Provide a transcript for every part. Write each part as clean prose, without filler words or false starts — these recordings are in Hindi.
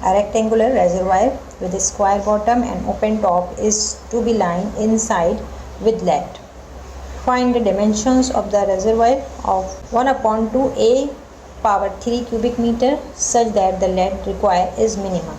A rectangular reservoir with a square bottom and open top is to be lined inside with lead. Find the dimensions of the reservoir of 1/2 A power 3 cubic meter such that the lead required is minimum.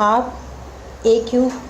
½ AQ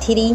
3،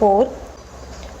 4،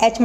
H ×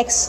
X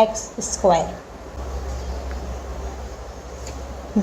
X²۔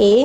A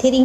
3۔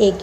AQ۔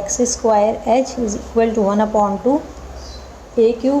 X² H = 1/2 AQ۔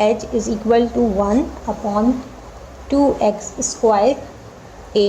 H = 1/2X² A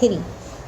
3،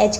H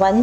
1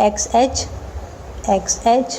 XH + XH،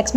X ×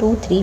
2 3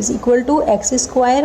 = X²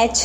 H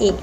AQ۔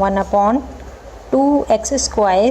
1/2 X²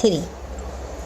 3،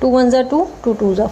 2 1 = 2، 2 2 =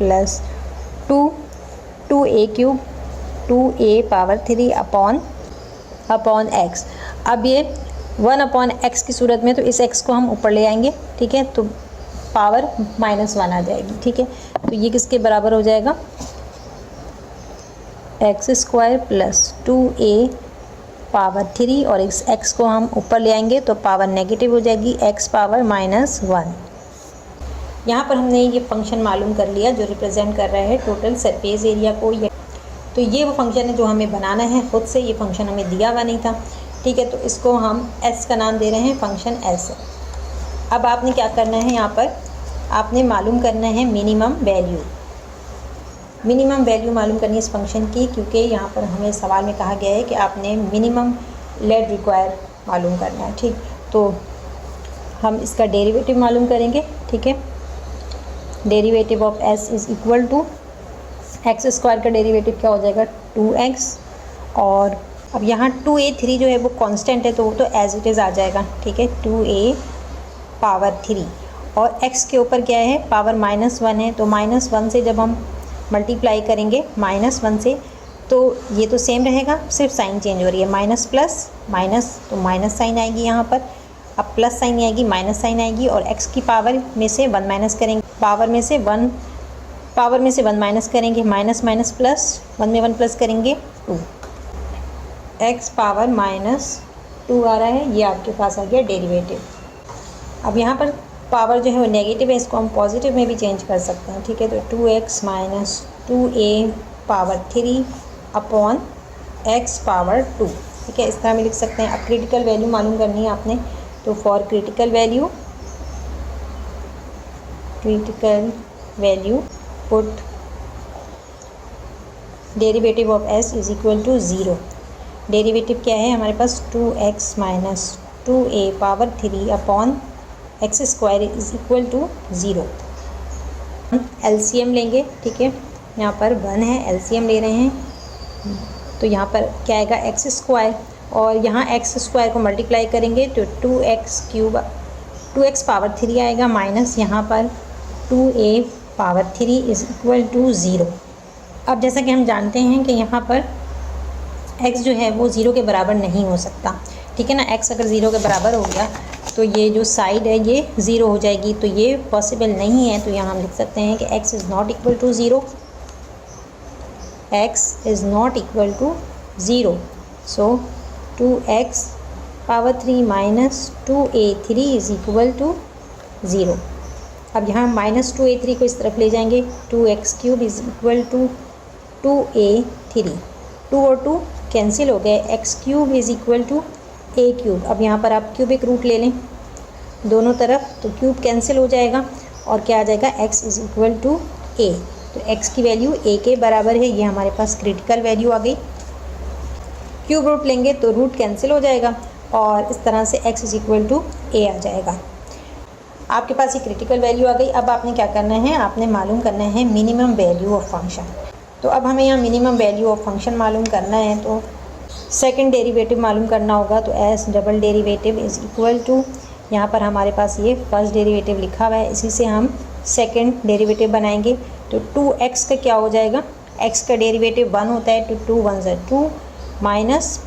+ 2 AQ 2a power 3 upon x। अब ये 1 अपॉन x की सूरत में तो इस x को हम ऊपर ले आएंगे, ठीक है, तो पावर -1 आ जाएगी, ठीक है। तो ये किसके बराबर हो जाएगा, x² प्लस 2a पावर 3, और इस x को हम ऊपर ले आएंगे तो पावर नेगेटिव हो जाएगी, x पावर -1। यहाँ पर हमने ये फंक्शन मालूम कर लिया जो रिप्रेजेंट कर रहा है टोटल सरफेस एरिया को। तो ये वो फंक्शन है जो हमें बनाना है खुद से, ये फंक्शन हमें दिया हुआ नहीं था, ठीक है। तो इसको हम s का नाम दे रहे हैं, फंक्शन s। अब आपने क्या करना है, यहाँ पर आपने मालूम करना है मिनिमम वैल्यू मालूम करनी है इस फंक्शन की, क्योंकि यहाँ पर हमें सवाल में कहा गया है कि आपने मिनिमम लेड रिक्वायर मालूम करना है, ठीक। तो हम इसका डेरिवेटिव मालूम करेंगे, ठीक है। Derivative of s is equal to x² का डेरिवेटिव क्या हो जाएगा, 2x, और अब यहाँ 2a3 जो है वो कांस्टेंट है तो वो तो एज इट इज़ आ जाएगा, ठीक है, 2a पावर 3, और x के ऊपर क्या है, पावर -1 है, तो -1 से जब हम मल्टीप्लाई करेंगे -1 से तो ये तो सेम रहेगा, सिर्फ साइन चेंज हो रही है, माइनस प्लस माइनस, तो माइनस साइन आएगी यहाँ पर, अब प्लस साइन आएगी, माइनस साइन आएगी, और x की पावर में से 1 माइनस करेंगे, पावर में से 1 माइनस करेंगे, माइनस माइनस प्लस, 1 में 1 प्लस करेंगे 2, x पावर -2 आ रहा है, ये आपके पास आ गया डेरिवेटिव। अब यहाँ पर पावर जो है वो नेगेटिव है, इसको हम पॉजिटिव में भी चेंज कर सकते हैं, ठीक है। तो 2x minus 2a power 3 upon x power 2, ठीक है, इस तरह में लिख सकते हैं। अब क्रिटिकल वैल्यू मालूम करनी है आपने, तो for critical value put derivative of s is equal to 0। Derivative क्या है हमारे पास, 2x minus 2a power 3 upon x² is equal to 0। LCM लेंगे, ठीक है, यहाँ पर 1 है, LCM ले रहे हैं, तो यहाँ पर क्या आएगा, x², और यहाँ x² को मल्टीप्लाई करेंगे तो 2x पावर 3 आएगा, माइनस यहाँ पर 2a power 3 is equal to 0। अब जैसा कि हम जानते हैं कि यहाँ पर x जो है वो 0 के बराबर नहीं हो सकता, ठीक है ना। x अगर 0 के बराबर हो गया तो ये जो साइड है ये 0 हो जाएगी, तो ये पॉसिबल नहीं है। तो यहाँ हम लिख सकते हैं कि x is not equal to 0, x is not equal to 0, so 2x power 3 minus 2a3 is equal to 0। अब यहाँ माइनस 2a3 को इस तरफ ले जाएंगे, 2x³ is equal to 2a3, 2 और 2 कैंसिल हो गए, x³ is equal to a³। अब यहाँ पर आप क्यूबिक रूट ले लें दोनों तरफ, तो क्यूब कैंसिल हो जाएगा और क्या आ जाएगा, x is equal to a। तो x की वैल्यू a के बराबर है, ये हमारे पास क्रिटिकल वैल्यू आ गई। क्यूब रूट लेंगे तो रूट कैंसिल हो जाएगा और इस तरह से x is equal to a आ जाएगा। आपके पास ये क्रिटिकल वैल्यू आ गई। अब आपने क्या करना है, आपने मालूम करना है मिनिमम वैल्यू ऑफ फंक्शन। तो अब हमें यहाँ मिनिमम वैल्यू ऑफ फंक्शन मालूम करना है, तो सेकंड डेरिवेटिव मालूम करना होगा। तो s double derivative is equal to, यहाँ पर हमारे पास ये फर्स्ट डेरिवेटिव लिखा हुआ है, इसी से हम सेकंड डेरिवेटिव बनाएंगे। तो 2x का क्या हो जाएगा, x का डेरिवेटिव 1 होता है, तो 2 1 ज़ा 2 माइनस,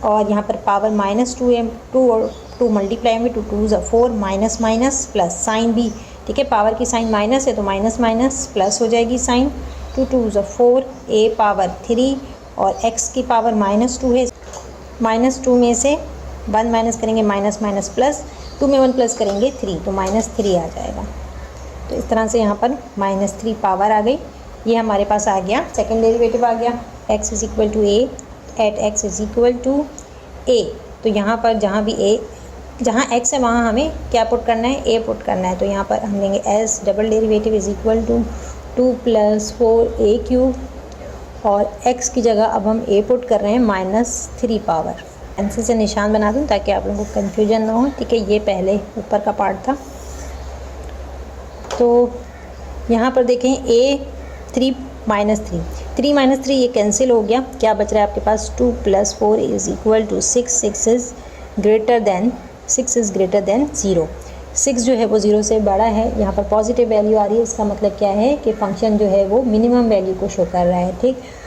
और यहाँ पर पावर -2 2 और 2 मल्टीप्लाई में 2 2 ज़ा 4, माइनस माइनस प्लस, साइन भी ठीक है, पावर की साइन माइनस है तो माइनस माइनस प्लस हो जाएगी साइन, 2 2 ज़ा 4 a पावर 3 और x की पावर -2 है, -2 में से 1 माइनस करेंगे, माइनस माइनस प्लस, 2 में 1 प्लस करेंगे 3, तो -3 आ जाएगा। तो इस तरह से यहाँ पर -3 पावर आ गई, ये हमारे पास आ गया सेकंड डेरिवेटिव आ गया। x is equal to a at x is equal to a। तो यहाँ पर जहाँ x है वहाँ हमें क्या पुट करना है, a पुट करना है। तो यहाँ पर हम लेंगे s double derivative is equal to 2 + 4a³ और x की जगह अब हम a पुट कर रहे हैं -3 पावर। पेंसिल से निशान बना दूँ ताकि आप लोगों को कन्फ्यूजन ना हो, ठीक है। ये पहले ऊपर का पार्ट था। तो यहाँ पर देखें a 3 -3 ये कैंसिल हो गया, क्या बच रहा है आपके पास, 2 + 4 is equal to 6, 6 is greater than 0। 6 जो है वो 0 से बड़ा है, यहाँ पर पॉजिटिव वैल्यू आ रही है, इसका मतलब क्या है कि फंक्शन जो है वो मिनिमम वैल्यू को शो कर रहा है, ठीक।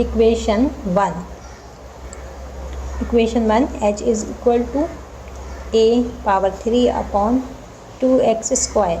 equation 1. equation 1 h is equal to a power 3 upon 2x square.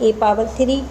a power 3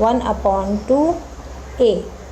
1/2a.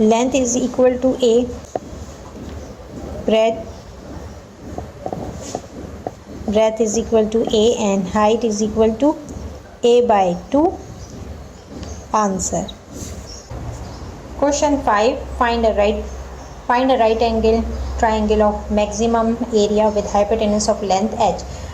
length is equal to a, breadth is equal to a, and height is equal to a by 2. Answer. Question 5. Find a right angle triangle of maximum area with hypotenuse of length h.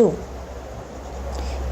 2.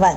1.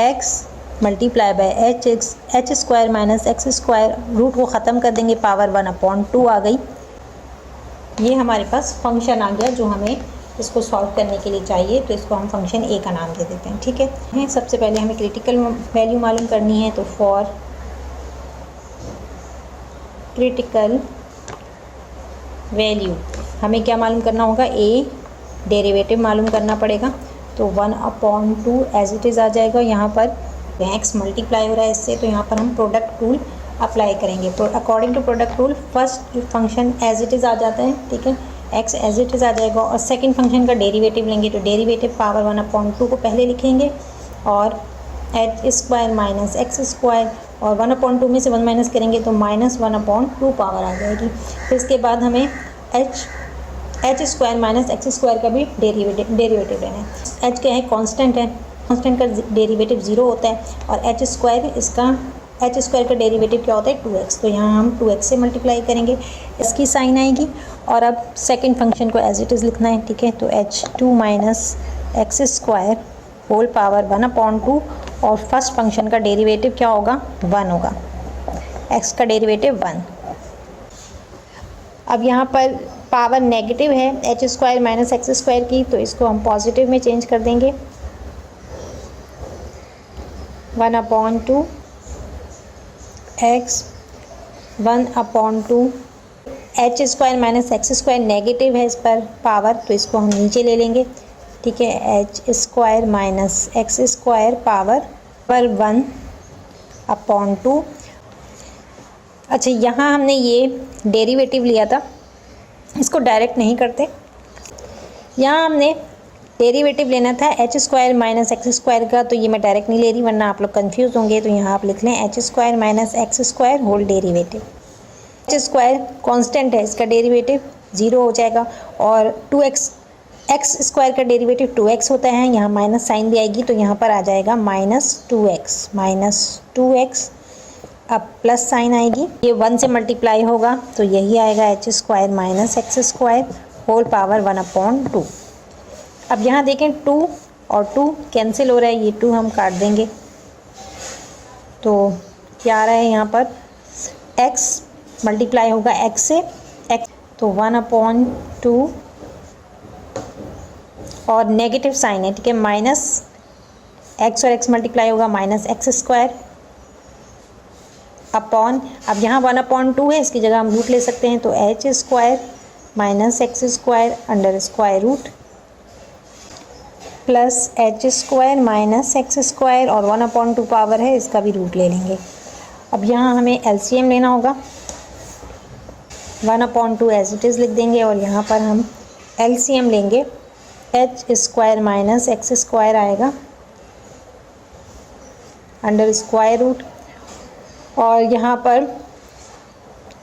X multiply by h square minus x square, root को ख़त्म कर देंगे, पावर 1/2 आ गई। ये हमारे पास फंक्शन आ गया जो हमें इसको सॉल्व करने के लिए चाहिए, तो इसको हम फंक्शन ए का नाम दे देते हैं, ठीक है। सबसे पहले हमें क्रिटिकल वैल्यू मालूम करनी है, तो फॉर क्रिटिकल वैल्यू हमें क्या मालूम करना होगा, ए डेरिवेटिव मालूम करना पड़ेगा। तो 1/2 एज इट इज़ आ जाएगा। यहाँ पर एक्स मल्टीप्लाई हो रहा है इससे, तो यहाँ पर हम प्रोडक्ट रूल अप्लाई करेंगे। According to product rule first function as it is आ जाता है, ठीक है, एक्स एज इट इज़ आ जाएगा, और सेकंड फंक्शन का डेरिवेटिव लेंगे, तो डेरिवेटिव पावर 1/2 को पहले लिखेंगे, और H square minus x square, और 1/2 में से 1 माइनस करेंगे तो -1/2 पावर आ जाएगी। फिर इसके बाद हमें H square minus x square का भी डेरिवेटिव लेना है। एच क्या है, कांस्टेंट है, कांस्टेंट का डेरिवेटिव 0 होता है, और एच स्क्वायर का डेरिवेटिव क्या होता है, 2x, तो यहाँ हम 2x से मल्टीप्लाई करेंगे, इसकी साइन आएगी। और अब सेकंड फंक्शन को एज इट इज़ लिखना है, ठीक है, तो h2 minus x square whole power 1/2, और फर्स्ट फंक्शन का डेरिवेटिव क्या होगा, 1 होगा, x का डेरिवेटिव 1। अब यहाँ पर पावर नेगेटिव है H square minus x square की, तो इसको हम पॉजिटिव में चेंज कर देंगे, 1/2 x 1/2 H square minus x square negative है इस पर पावर, तो इसको हम नीचे ले लेंगे, ठीक है, H square minus x square power 1/2। अच्छा, यहाँ हमने ये डेरिवेटिव लिया था, इसको डायरेक्ट नहीं करते, यहाँ हमने डेरिवेटिव लेना था H square minus x square का, तो ये मैं डायरेक्ट नहीं ले रही वरना आप लोग कंफ्यूज होंगे, तो यहाँ आप लिख लें h square minus x square whole derivative. H square constant है, इसका डेरिवेटिव 0 हो जाएगा, और 2x एक्स स्क्वायर का डेरिवेटिव 2x होता है, यहाँ माइनस साइन भी आएगी, तो यहाँ पर आ जाएगा -2x, अब प्लस साइन आएगी, ये 1 से मल्टीप्लाई होगा, तो यही आएगा h square minus x square whole power 1/2। अब यहाँ देखें 2 और 2 कैंसिल हो रहा है, ये 2 हम काट देंगे, तो क्या आ रहा है यहाँ पर, x मल्टीप्लाई होगा x से, x, तो 1/2, और नेगेटिव साइन है, ठीक है, माइनस x और x मल्टीप्लाई होगा माइनस एक्स स्क्वायर अपॉन, अब यहाँ 1/2 है, इसकी जगह हम रूट ले सकते हैं, तो h square minus x square under square root plus h square minus x square, और 1/2 पावर है, इसका भी रूट ले लेंगे। अब यहाँ हमें एलसीएम लेना होगा, 1/2 एज इट इज़ लिख देंगे, और यहाँ पर हम एलसीएम लेंगे, H square minus x square आएगा अंडर स्क्वायर रूट, और यहाँ पर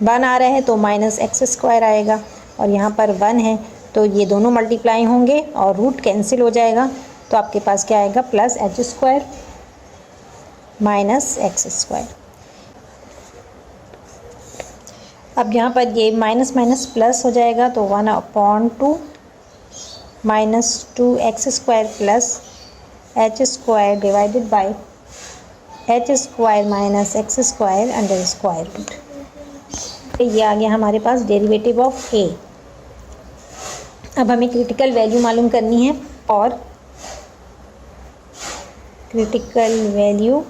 1 आ रहा है तो माइनस एक्स स्क्वायर आएगा, और यहाँ पर 1 है तो ये दोनों मल्टीप्लाई होंगे और रूट कैंसिल हो जाएगा, तो आपके पास क्या आएगा, plus h square minus x square. अब यहाँ पर ये माइनस माइनस प्लस हो जाएगा, तो 1/2 minus 2x square plus h square divided by h square minus x square under square root. ये आ गया हमारे पास डेरिवेटिव ऑफ ए। अब हमें क्रिटिकल वैल्यू मालूम करनी है, और critical value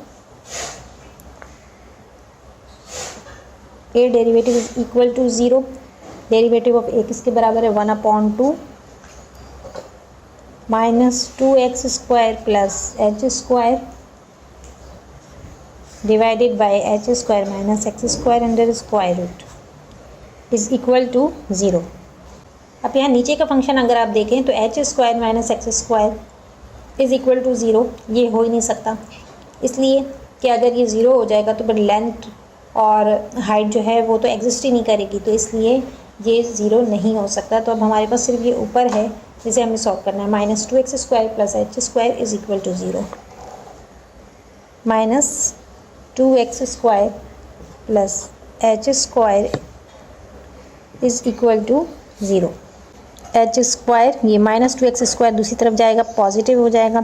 a derivative is equal to 0, derivative of a किसके बराबर है, 1/2 minus 2x square plus h square divided by h square minus x square under square root is equal to 0। अब यहाँ नीचे का फंक्शन अगर आप देखें तो h square minus x square is equal to 0, ये हो ही नहीं सकता, इसलिए कि अगर ये 0 हो जाएगा तो फिर लेंथ और हाइट जो है वो तो एग्जिस्ट ही नहीं करेगी, तो इसलिए ये 0 नहीं हो सकता। तो अब हमारे पास सिर्फ ये ऊपर है जिसे हमें सॉल्व करना है, minus 2x square plus h square is equal to 0, minus 2x square plus h square is equal to 0। H square ये माइनस 2x स्क्वायर दूसरी तरफ जाएगा, पॉजिटिव हो जाएगा,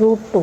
√2۔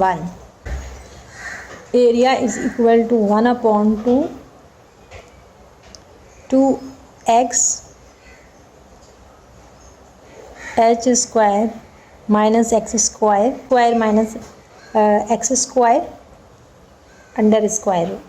1 area is equal to 1/2x h square minus x square minus x square under square root،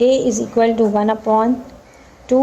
a is equal to 1/2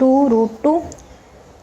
2√2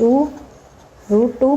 2√2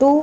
2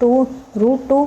2√2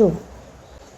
2۔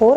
4